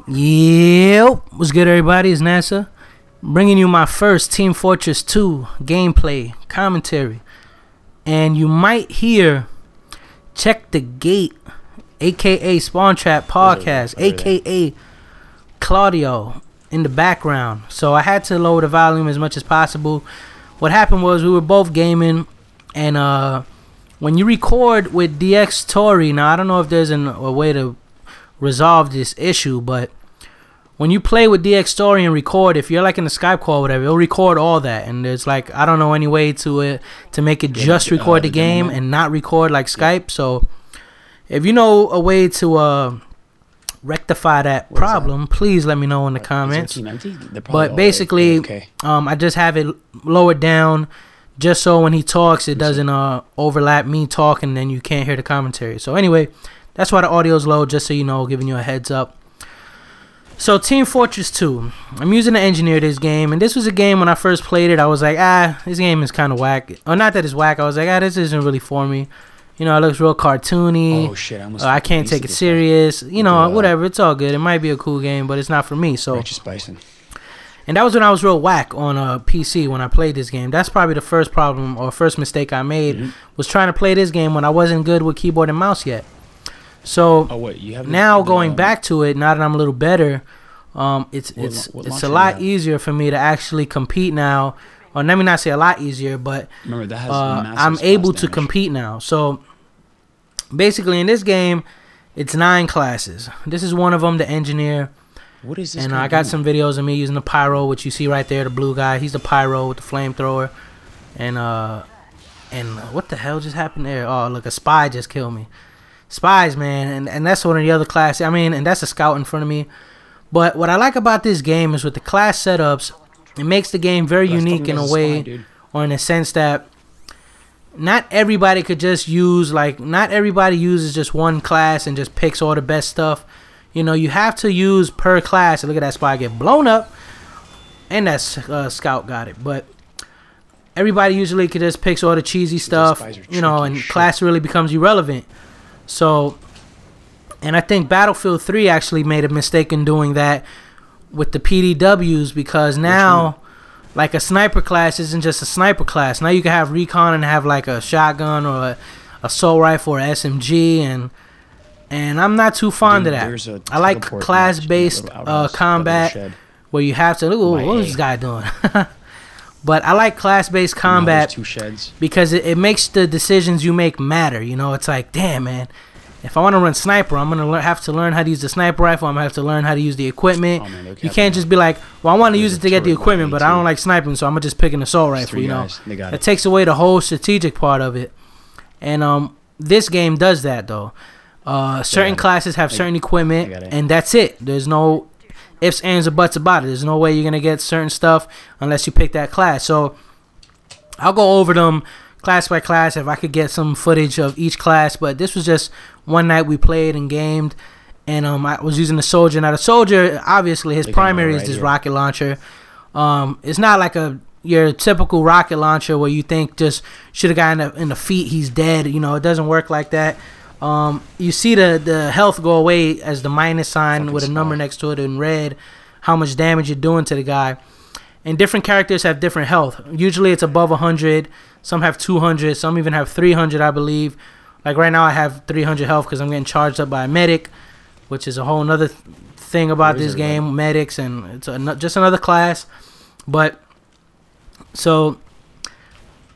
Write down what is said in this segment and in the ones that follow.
Yep, what's good, everybody? It's NASA, bringing you my first Team Fortress 2 gameplay commentary. And you might hear Check the Gate, aka Spawn Trap Podcast, aka Claudio, in the background. So I had to lower the volume as much as possible. What happened was we were both gaming, and when you record with DX Story, now I don't know if there's a way to resolve this issue, but when you play with DX Story and record, if you're like in a Skype call or whatever, it'll record all that. And there's like, I don't know any way to make it just record the game and not record like Skype. So if you know a way to rectify that problem, please let me know in the comments. But basically, I just have it lowered down just so when he talks, it doesn't overlap me talking and then you can't hear the commentary. So anyway, that's why the audio's low, just so you know, giving you a heads up. So Team Fortress 2, I'm using the engineer this game, and this was a game when I first played it, I was like, this game is kind of whack. Or not that it's whack, I was like, this isn't really for me. You know, it looks real cartoony. Oh shit, I can't take it serious. You know, whatever, it's all good. It might be a cool game, but it's not for me. So, and that was when I was real whack on a PC when I played this game. That's probably the first problem or first mistake I made, was trying to play this game when I wasn't good with keyboard and mouse yet. So now going back to it, now that I'm a little better, it's a lot easier for me to actually compete now. Or let me not say a lot easier, but I'm able to compete now. So basically in this game, it's 9 classes. This is one of them, the engineer. What is this? And I got some videos of me using the pyro, which you see right there, the blue guy. He's the pyro with the flamethrower. And what the hell just happened there? Oh, look, a spy just killed me. Spies, man, and that's one of the other classes. I mean, and that's a scout in front of me. But what I like about this game is with the class setups, it makes the game very unique in a way, or in a sense that not everybody could just use, like, not everybody uses just one class and just picks all the best stuff. You know, you have to use per class. And look at that spy get blown up, and that scout got it. But everybody usually could just picks all the cheesy stuff, you know, and class really becomes irrelevant. So, and I think Battlefield 3 actually made a mistake in doing that with the PDWs, because now, like, a sniper class isn't just a sniper class. Now you can have recon and have like a shotgun or a assault rifle or SMG, and I'm not too fond of that. I like class-based combat where you have to. Ooh, what is this guy doing? But I like class-based combat because it makes the decisions you make matter. You know, it's like, damn, man, if I want to run sniper, I'm going to have to learn how to use the sniper rifle. I'm going to have to learn how to use the equipment. Oh, man, you can't just be like, well, I want to use it to get the equipment, but I don't like sniping, so I'm going to just pick an assault rifle, you know. It takes away the whole strategic part of it. And this game does that, though. Certain classes have certain equipment, and that's it. There's no ifs, ands, or buts about it. There's no way you're going to get certain stuff unless you pick that class. So I'll go over them class by class if I could get some footage of each class. But this was just one night we played and gamed, and I was using the soldier. Now the soldier, obviously his primary is this rocket launcher. It's not like your typical rocket launcher where you think just should have gotten in the feet, he's dead. You know, it doesn't work like that. You see the health go away as the minus sign with a number next to it in red, how much damage you're doing to the guy. And different characters have different health. Usually it's above 100, some have 200, some even have 300, I believe. Like right now I have 300 health because I'm getting charged up by a medic, which is a whole nother thing about this game, medics, and it's just another class. But so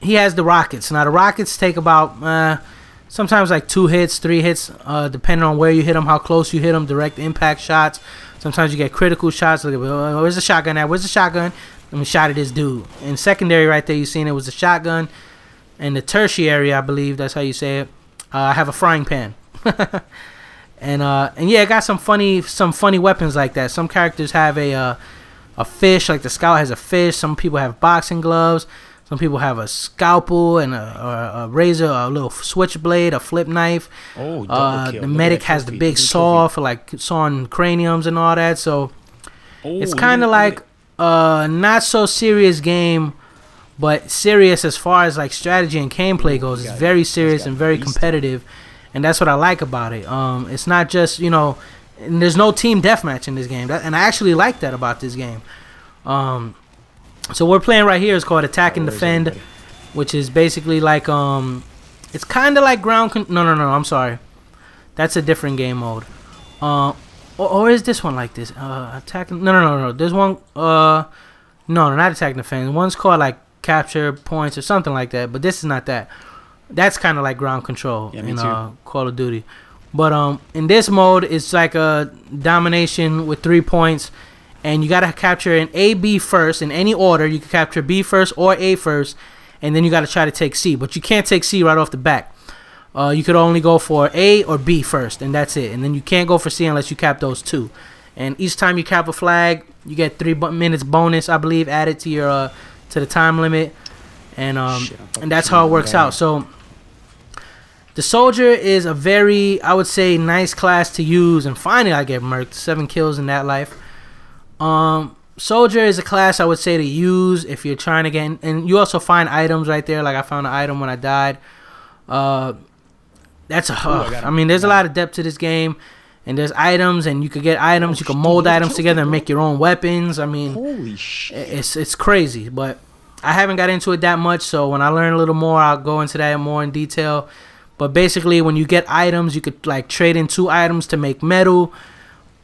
he has the rockets. Now the rockets take about sometimes like 2 hits, 3 hits, depending on where you hit them, how close you hit them, direct impact shots. Sometimes you get critical shots. Look at, where's the shotgun at? Where's the shotgun? Let me shot at this dude. In secondary right there, you seen it was a shotgun. And the tertiary, I believe, that's how you say it, I have a frying pan. and yeah, I got some funny weapons like that. Some characters have a fish, like the scout has a fish. Some people have boxing gloves. Some people have a scalpel and a razor, a little switchblade, a flip knife. Oh, the medic has the big saw for like sawing craniums and all that. So it's kind of like a not so serious game, but serious as far as like strategy and gameplay goes. It's very serious and very competitive, and that's what I like about it. It's not just, you know, and there's no team deathmatch in this game. And I actually like that about this game. So we're playing right here is called Attack and Defend, which is basically like it's kind of like no, I'm sorry, that's a different game mode. Or is this one like this? Attack. No. There's one. No, not Attack and Defend. One's called like Capture Points or something like that. But this is not that. That's kind of like ground control in Call of Duty. But in this mode, it's like a domination with 3 points, and you gotta capture an A, B first in any order. You can capture B first or A first, and then you gotta try to take C. But you can't take C right off the bat. You could only go for A or B first, and that's it. And then you can't go for C unless you cap those 2. And each time you cap a flag, you get 3 minutes bonus, I believe, added to your to the time limit. And that's how it works out. So the soldier is a very, I would say, nice class to use. And finally, I get murked. 7 kills in that life. Soldier is a class I would say to use if you're trying to get in, and you also find items right there. Like I found an item when I died. That's a I mean, there's a lot of depth to this game, and there's items, and you could get items. You can mold items together and make your own weapons. I mean, holy shit, it's crazy. But I haven't got into it that much, so when I learn a little more, I'll go into that more in detail. But basically, when you get items, you could like trade in 2 items to make metal,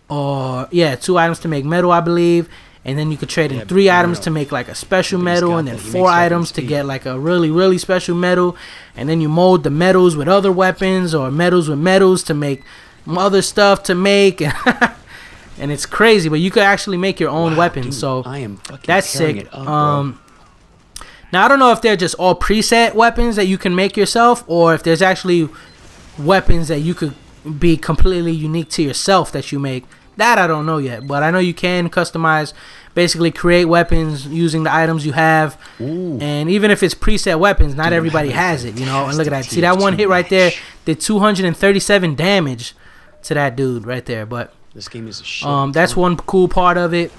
or 2 items to make metal, I believe. And then you could trade in 3 items to make like a special metal, and then 4 items to get like a really, really special metal. And then you mold the metals with other weapons, or metals with metals to make other stuff to make. And it's crazy, but you could actually make your own weapons. Dude, so that's sick. Now I don't know if they're just all preset weapons that you can make yourself, or if there's actually weapons that you could be completely unique to yourself that you make. That I don't know yet, but I know you can customize, basically create weapons using the items you have. Ooh. And even if it's preset weapons, not everybody has it, you know. And look at that. See that one hit right there did 237 damage to that dude right there. But this game is a shit. That's one cool part of it.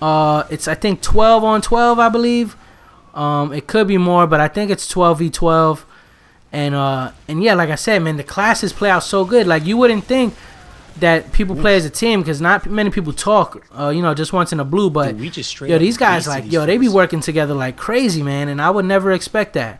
It's I think 12 on 12, I believe. It could be more, but I think it's 12v12. And yeah, like I said, man, the classes play out so good. Like you wouldn't think that people play as a team, because not many people talk, you know, just once in a blue. But dude, yo, these guys like, yo, they be working together like crazy, man. And I would never expect that.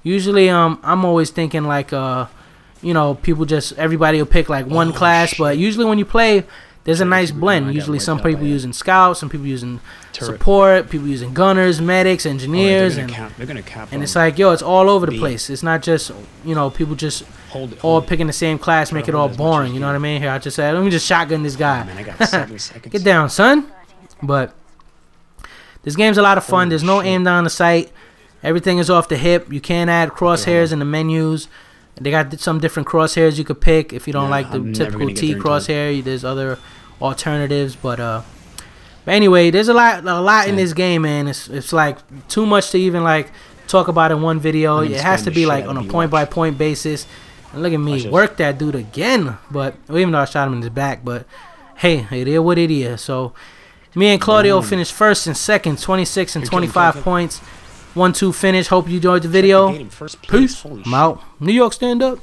Usually, I'm always thinking like, you know, people just, everybody will pick like one class. But usually when you play, there's a nice blend. Usually some people using scouts, some people using support, people using gunners, medics, engineers, and it's like, yo, it's all over the place. It's not just, you know, people just all picking the same class, make it all boring. You know what I mean? Here, I just said, let me just shotgun this guy. Man, I got 7 seconds. Get down, son. But this game's a lot of fun. There's no aim down the sight. Everything is off the hip. You can add crosshairs in the menus. They got some different crosshairs you could pick if you don't like the typical T crosshair. There's other alternatives, but anyway, there's a lot in this game, man. It's like too much to even like talk about in one video. It has to be like on a point by point basis. And look at me work that dude again. But even though I shot him in the back, but hey, it is what it is. So me and Claudio finished first and second, 26 and 25 points. 1-2 finish. Hope you enjoyed the video. Peace. I'm out. New York, stand up.